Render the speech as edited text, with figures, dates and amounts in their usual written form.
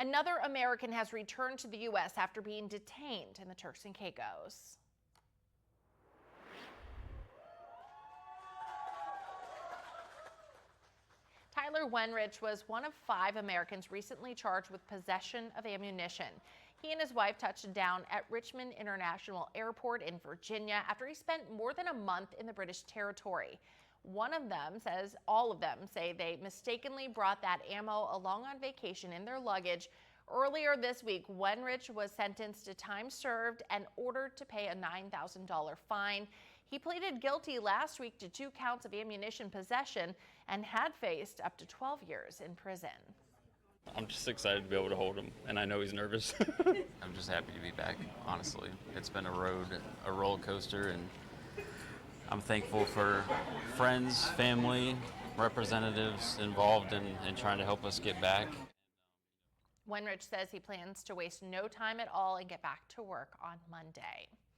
Another American has returned to the U.S. after being detained in the Turks and Caicos. Tyler Wenrich was one of 5 Americans recently charged with possession of ammunition. He and his wife touched down at Richmond International Airport in Virginia after he spent more than a month in the British territory. One of them says all of them say they mistakenly brought that ammo along on vacation in their luggage. Earlier this week, Wenrich was sentenced to time served and ordered to pay a $9,000 fine. He pleaded guilty last week to 2 counts of ammunition possession and had faced up to 12 years in prison. I'm just excited to be able to hold him, and I know he's nervous. I'm just happy to be back, honestly. It's been a roller coaster, and I'm thankful for friends, family, representatives involved in trying to help us get back. Wenrich says he plans to waste no time at all and get back to work on Monday.